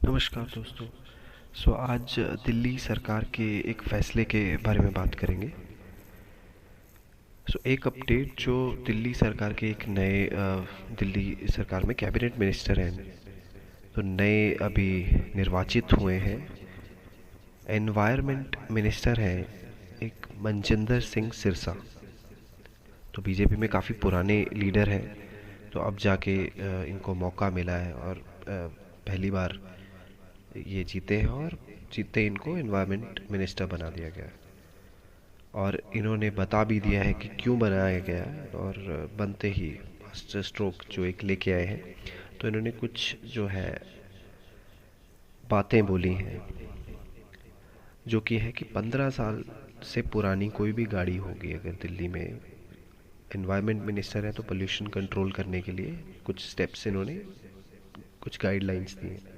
नमस्कार दोस्तों। आज दिल्ली सरकार के एक फ़ैसले के बारे में बात करेंगे। एक अपडेट जो दिल्ली सरकार के एक नए दिल्ली सरकार में कैबिनेट मिनिस्टर हैं, तो नए अभी निर्वाचित हुए हैं। एनवायरनमेंट मिनिस्टर हैं एक मनजिंदर सिंह सिरसा। तो बीजेपी में काफ़ी पुराने लीडर हैं, तो अब जाके इनको मौका मिला है और पहली बार ये जीते हैं और जीते इनको एनवायरनमेंट मिनिस्टर बना दिया गया है। और इन्होंने बता भी दिया है कि क्यों बनाया गया है। और बनते ही मास्टर स्ट्रोक जो एक लेके आए हैं, तो इन्होंने कुछ जो है बातें बोली हैं, जो कि है कि 15 साल से पुरानी कोई भी गाड़ी होगी अगर दिल्ली में, एनवायरनमेंट मिनिस्टर है तो पोल्यूशन कंट्रोल करने के लिए कुछ स्टेप्स इन्होंने कुछ गाइडलाइंस दी हैं।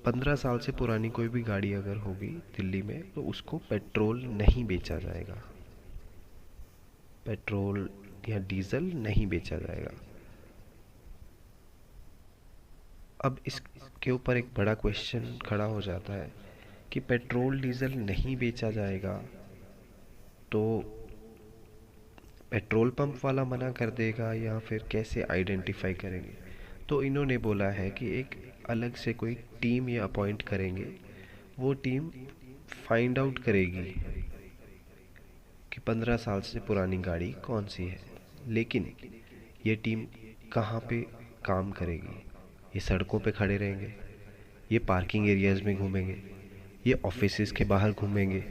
15 साल से पुरानी कोई भी गाड़ी अगर होगी दिल्ली में, तो उसको पेट्रोल नहीं बेचा जाएगा, पेट्रोल या डीजल नहीं बेचा जाएगा। अब इसके ऊपर एक बड़ा क्वेश्चन खड़ा हो जाता है कि पेट्रोल डीजल नहीं बेचा जाएगा तो पेट्रोल पंप वाला मना कर देगा या फिर कैसे आइडेंटिफाई करेंगे। तो इन्होंने बोला है कि एक अलग से कोई टीम ये अपॉइंट करेंगे, वो टीम फाइंड आउट करेगी कि 15 साल से पुरानी गाड़ी कौन सी है। लेकिन ये टीम कहाँ पे काम करेगी? ये सड़कों पे खड़े रहेंगे, ये पार्किंग एरियाज़ में घूमेंगे, ये ऑफिसेज़ के बाहर घूमेंगे,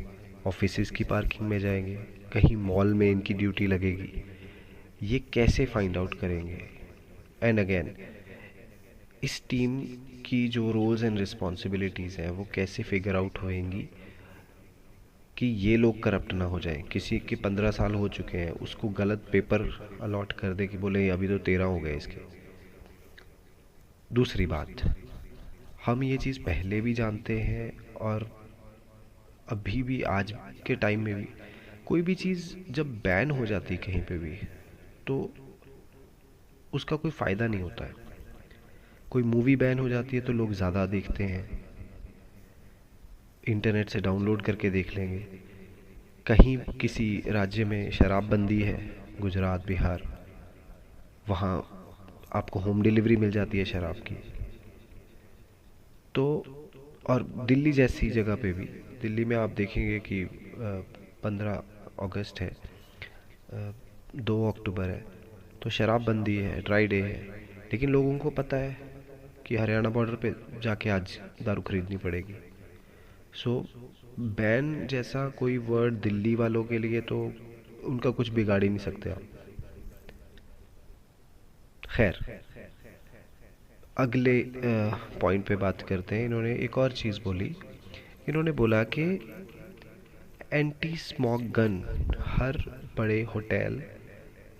ऑफिसेज़ की पार्किंग में जाएंगे, कहीं मॉल में इनकी ड्यूटी लगेगी। ये कैसे फाइंड आउट करेंगे? एंड अगेन, इस टीम की जो रोल्स एंड रिस्पॉन्सिबिलिटीज़ हैं वो कैसे फिगर आउट होएंगी कि ये लोग करप्ट ना हो जाएं। किसी के 15 साल हो चुके हैं, उसको गलत पेपर अलॉट कर दे कि बोले अभी तो 13 हो गए इसके। दूसरी बात, हम ये चीज़ पहले भी जानते हैं और अभी भी आज के टाइम में भी कोई भी चीज़ जब बैन हो जाती है कहीं पे भी, तो उसका कोई फ़ायदा नहीं होता है। कोई मूवी बैन हो जाती है तो लोग ज़्यादा देखते हैं, इंटरनेट से डाउनलोड करके देख लेंगे। कहीं किसी राज्य में शराबबंदी है, गुजरात बिहार, वहाँ आपको होम डिलीवरी मिल जाती है शराब की। तो और दिल्ली जैसी जगह पे भी, दिल्ली में आप देखेंगे कि 15 अगस्त है, 2 अक्टूबर है, तो शराबबंदी है, ड्राई डे है, लेकिन लोगों को पता है कि हरियाणा बॉर्डर पे जाके आज दारू खरीदनी पड़ेगी। बैन जैसा कोई वर्ड दिल्ली वालों के लिए तो उनका कुछ बिगाड़ ही नहीं सकते आप। खैर, अगले पॉइंट पे बात करते हैं। इन्होंने एक और चीज़ बोली। इन्होंने बोला कि एंटी स्मोक गन, हर बड़े होटल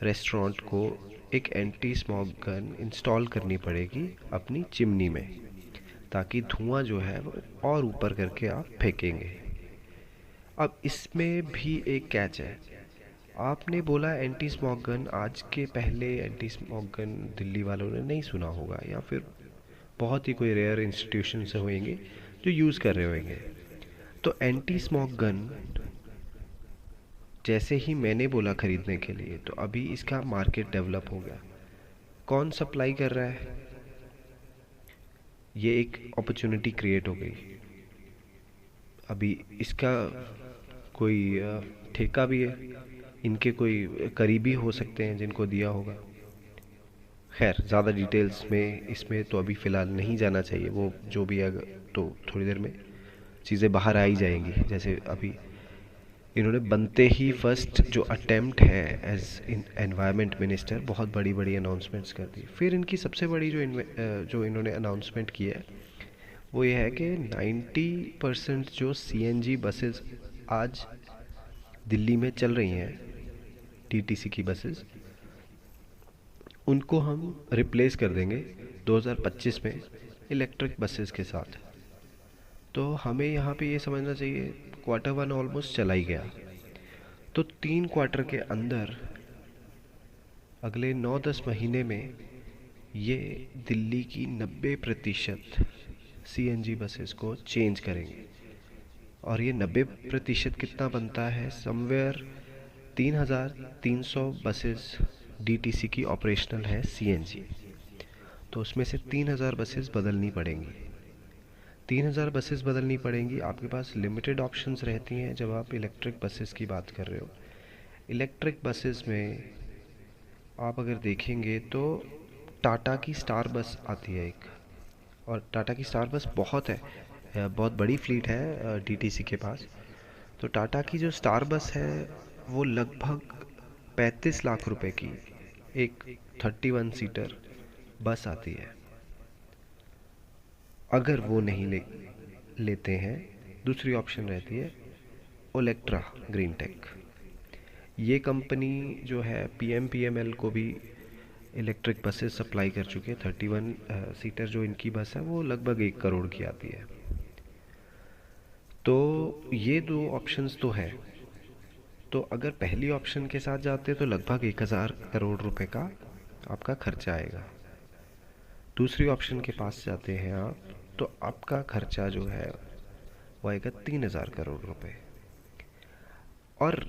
रेस्टोरेंट को एक एंटी स्मोक गन इंस्टॉल करनी पड़ेगी अपनी चिमनी में, ताकि धुआं जो है वो और ऊपर करके आप फेंकेंगे। अब इसमें भी एक कैच है। आपने बोला एंटी स्मोक गन, आज के पहले एंटी स्मोक गन दिल्ली वालों ने नहीं सुना होगा, या फिर बहुत ही कोई रेयर इंस्टीट्यूशन से होंगे जो यूज़ कर रहे होंगे। तो एंटी स्मोक गन जैसे ही मैंने बोला खरीदने के लिए, तो अभी इसका मार्केट डेवलप हो गया। कौन सप्लाई कर रहा है? ये एक अपॉर्चुनिटी क्रिएट हो गई। अभी इसका कोई ठेका भी है, इनके कोई करीबी हो सकते हैं जिनको दिया होगा। खैर, ज़्यादा डिटेल्स में इसमें तो अभी फ़िलहाल नहीं जाना चाहिए। वो जो भी है तो थोड़ी देर में चीज़ें बाहर आ ही जाएंगी। जैसे अभी इन्होंने बनते ही फर्स्ट जो अटेम्प्ट है एज एनवायरनमेंट मिनिस्टर, बहुत बड़ी बड़ी अनाउंसमेंट्स कर दी। फिर इनकी सबसे बड़ी जो इन्होंने अनाउंसमेंट की है वो ये है कि 90% जो सीएनजी बसेस आज दिल्ली में चल रही हैं, टीटीसी की बसेस, उनको हम रिप्लेस कर देंगे 2025 में इलेक्ट्रिक बसेस के साथ। तो हमें यहाँ पे ये समझना चाहिए, क्वार्टर 1 ऑलमोस्ट चला ही गया, तो 3 क्वार्टर के अंदर, अगले 9-10 महीने में ये दिल्ली की 90% सीएनजी बसेस को चेंज करेंगे। और ये 90% कितना बनता है, समवेयर 3,300 बसेस डीटीसी की ऑपरेशनल है सीएनजी। तो उसमें से 3,000 बसेस बदलनी पड़ेंगी। 3,000 बसेस बदलनी पड़ेंगी। आपके पास लिमिटेड ऑप्शंस रहती हैं जब आप इलेक्ट्रिक बसेस की बात कर रहे हो। इलेक्ट्रिक बसेस में आप अगर देखेंगे तो टाटा की स्टार बस आती है एक, और टाटा की स्टार बस बहुत है, बहुत बड़ी फ्लीट है डीटीसी के पास। तो टाटा की जो स्टार बस है वो लगभग 35 लाख रुपए की एक 31 सीटर बस आती है। अगर वो नहीं लेते हैं, दूसरी ऑप्शन रहती है ओलेक्ट्रा ग्रीन टेक। ये कंपनी जो है पीएमपीएमएल को भी इलेक्ट्रिक बसेस सप्लाई कर चुके हैं। 31 सीटर जो इनकी बस है वो लगभग 1 करोड़ की आती है। तो ये दो ऑप्शंस तो है। तो अगर पहली ऑप्शन के साथ जाते तो लगभग 1,000 करोड़ रुपए का आपका खर्चा आएगा। दूसरी ऑप्शन के पास जाते हैं आप तो आपका खर्चा जो है वो आएगा 3,000 करोड़ रुपए। और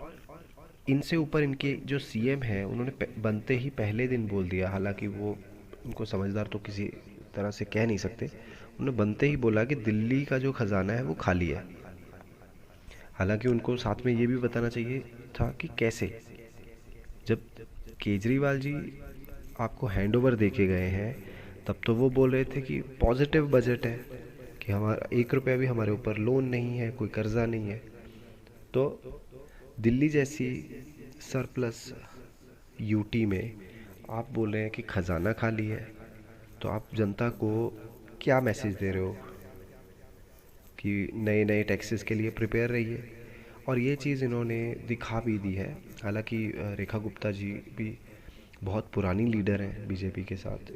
इनसे ऊपर इनके जो सीएम हैं उन्होंने बनते ही पहले दिन बोल दिया, हालांकि वो उनको समझदार तो किसी तरह से कह नहीं सकते, उन्होंने बनते ही बोला कि दिल्ली का जो खजाना है वो खाली है। हालांकि उनको साथ में ये भी बताना चाहिए था कि कैसे। जब केजरीवाल जी आपको हैंडओवर दे के गए हैं तब तो वो बोल रहे थे कि पॉजिटिव बजट है, कि हमारा 1 रुपया भी हमारे ऊपर लोन नहीं है, कोई कर्जा नहीं है। तो दिल्ली जैसी सरप्लस यूटी में आप बोल रहे हैं कि खजाना खाली है, तो आप जनता को क्या मैसेज दे रहे हो कि नए नए टैक्सेस के लिए प्रिपेयर रहिए। और ये चीज़ इन्होंने दिखा भी दी है। हालांकि रेखा गुप्ता जी भी बहुत पुरानी लीडर हैं बीजेपी के साथ,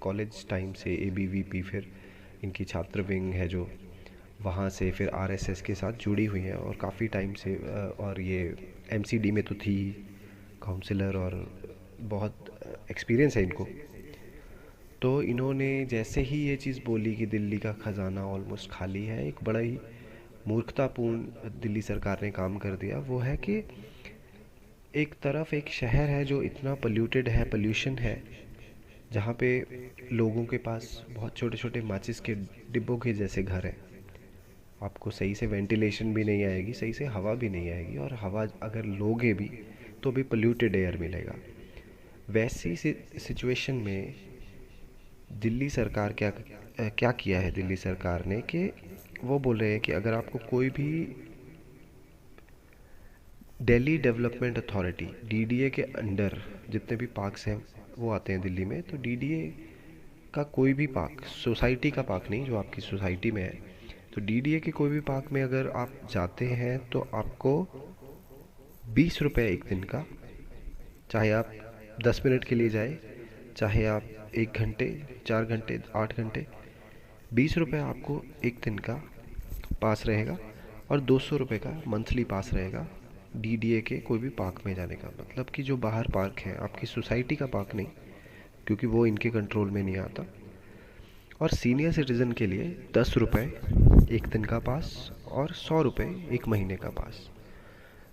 कॉलेज टाइम से एबीवीपी, फिर इनकी छात्र विंग है जो वहाँ से, फिर आरएसएस के साथ जुड़ी हुई हैं और काफ़ी टाइम से। और ये एमसीडी में तो थी काउंसिलर, और बहुत एक्सपीरियंस है इनको। तो इन्होंने जैसे ही ये चीज़ बोली कि दिल्ली का ख़जाना ऑलमोस्ट खाली है, एक बड़ा ही मूर्खतापूर्ण दिल्ली सरकार ने काम कर दिया। वो है कि एक तरफ एक शहर है जो इतना पोल्यूटेड है, पोल्यूशन है, जहाँ पे लोगों के पास बहुत छोटे छोटे माचिस के डिब्बों के जैसे घर हैं। आपको सही से वेंटिलेशन भी नहीं आएगी, सही से हवा भी नहीं आएगी, और हवा अगर लोगे भी तो भी पोल्यूटेड एयर मिलेगा। वैसी सिचुएशन में दिल्ली सरकार क्या किया है दिल्ली सरकार ने, कि वो बोल रहे हैं कि अगर आपको कोई भी दिल्ली डेवलपमेंट अथॉरिटी डीडीए के अंडर जितने भी पार्क्स हैं वो आते हैं दिल्ली में, तो डीडीए का कोई भी पार्क, सोसाइटी का पार्क नहीं जो आपकी सोसाइटी में है, तो डीडीए के कोई भी पार्क में अगर आप जाते हैं तो आपको 20 रुपये एक दिन का, चाहे आप 10 मिनट के लिए जाए, चाहे आप 1 घंटे, 4 घंटे, 8 घंटे, 20 रुपये आपको एक दिन का पास रहेगा। और 200 रुपये का मंथली पास रहेगा डीडीए के कोई भी पार्क में जाने का। मतलब कि जो बाहर पार्क है, आपकी सोसाइटी का पार्क नहीं, क्योंकि वो इनके कंट्रोल में नहीं आता। और सीनियर सिटीज़न के लिए 10 रुपये एक दिन का पास और 100 रुपये एक महीने का पास।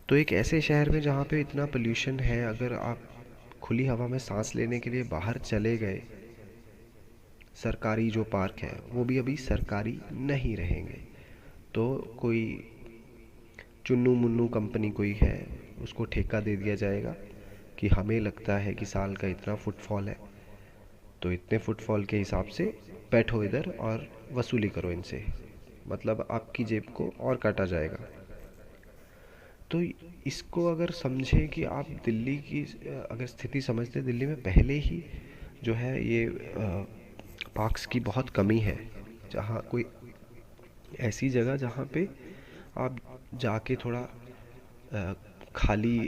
तो एक ऐसे शहर में जहाँ पे इतना पोल्यूशन है, अगर आप खुली हवा में सांस लेने के लिए बाहर चले गए, सरकारी जो पार्क है वो भी अभी सरकारी नहीं रहेंगे। तो कोई चुन्नू मुन्नू कंपनी कोई है, उसको ठेका दे दिया जाएगा कि हमें लगता है कि साल का इतना फुटफॉल है, तो इतने फुटफॉल के हिसाब से बैठो इधर और वसूली करो इनसे। मतलब आपकी जेब को और काटा जाएगा। तो इसको अगर समझें कि आप दिल्ली की अगर स्थिति समझते, दिल्ली में पहले ही जो है ये पार्क्स की बहुत कमी है। जहाँ कोई ऐसी जगह जहाँ पे आप जाके थोड़ा खाली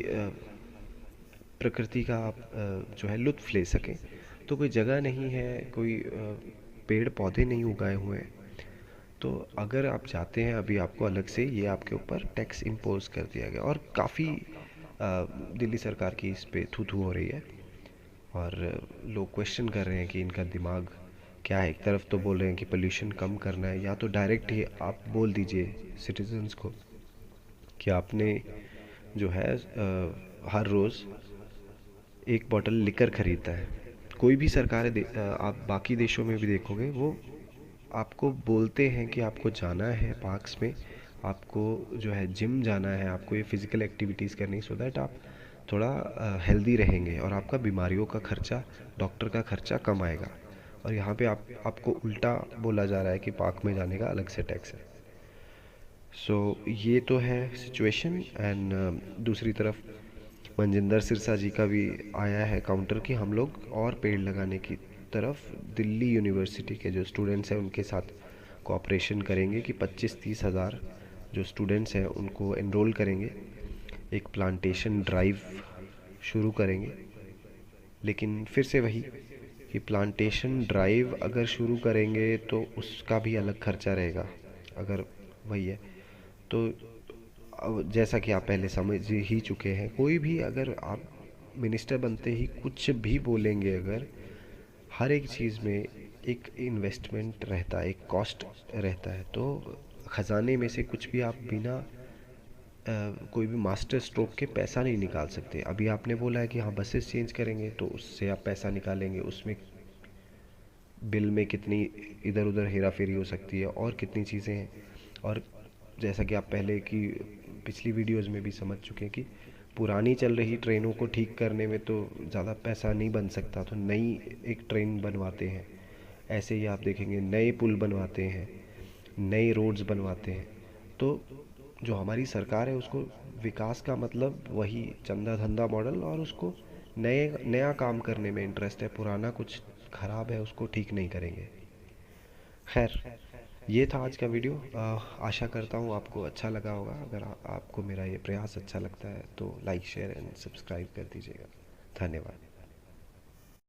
प्रकृति का आप जो है लुत्फ़ ले सकें, तो कोई जगह नहीं है, कोई पेड़ पौधे नहीं उगाए हुए हैं। तो अगर आप जाते हैं, अभी आपको अलग से ये आपके ऊपर टैक्स इम्पोज कर दिया गया, और काफ़ी दिल्ली सरकार की इस पे थू थू हो रही है। और लोग क्वेश्चन कर रहे हैं कि इनका दिमाग क्या है। एक तरफ तो बोल रहे हैं कि पोल्यूशन कम करना है, या तो डायरेक्ट ही आप बोल दीजिए सिटीजन्स को कि आपने जो है हर रोज़ एक बॉटल लिकर ख़रीदता है। कोई भी सरकार आप बाकी देशों में भी देखोगे, वो आपको बोलते हैं कि आपको जाना है पार्क्स में, आपको जो है जिम जाना है, आपको ये फिज़िकल एक्टिविटीज़ करनी, सो दैट आप थोड़ा हेल्दी रहेंगे और आपका बीमारियों का खर्चा, डॉक्टर का खर्चा कम आएगा। और यहाँ पे आपको उल्टा बोला जा रहा है कि पार्क में जाने का अलग से टैक्स है। सो ये तो है सिचुएशन। एंड दूसरी तरफ मनजिंदर सिरसा जी का भी आया है काउंटर कि हम लोग और पेड़ लगाने की तरफ दिल्ली यूनिवर्सिटी के जो स्टूडेंट्स हैं उनके साथ कोऑपरेशन करेंगे कि 25-30 हज़ार जो स्टूडेंट्स हैं उनको एनरोल करेंगे, एक प्लांटेशन ड्राइव शुरू करेंगे। लेकिन फिर से वही कि प्लांटेशन ड्राइव अगर शुरू करेंगे तो उसका भी अलग खर्चा रहेगा। अगर वही है तो अब जैसा कि आप पहले समझ ही चुके हैं, कोई भी अगर आप मिनिस्टर बनते ही कुछ भी बोलेंगे, अगर हर एक चीज़ में एक इन्वेस्टमेंट रहता है, एक कॉस्ट रहता है, तो ख़जाने में से कुछ भी आप बिना कोई भी मास्टर स्ट्रोक के पैसा नहीं निकाल सकते। अभी आपने बोला है कि हाँ बसेस चेंज करेंगे तो उससे आप पैसा निकालेंगे, उसमें बिल में कितनी इधर उधर हेरा फेरी हो सकती है और कितनी चीज़ें हैं। और जैसा कि आप पहले की पिछली वीडियोज़ में भी समझ चुके हैं कि पुरानी चल रही ट्रेनों को ठीक करने में तो ज़्यादा पैसा नहीं बन सकता, तो नई एक ट्रेन बनवाते हैं। ऐसे ही आप देखेंगे नए पुल बनवाते हैं, नए रोड्स बनवाते हैं। तो जो हमारी सरकार है उसको विकास का मतलब वही चंदा धंधा मॉडल, और उसको नया काम करने में इंटरेस्ट है। पुराना कुछ ख़राब है उसको ठीक नहीं करेंगे। खैर, ये था आज का वीडियो। आशा करता हूँ आपको अच्छा लगा होगा। अगर आपको मेरा ये प्रयास अच्छा लगता है तो लाइक शेयर एंड सब्सक्राइब कर दीजिएगा। धन्यवाद।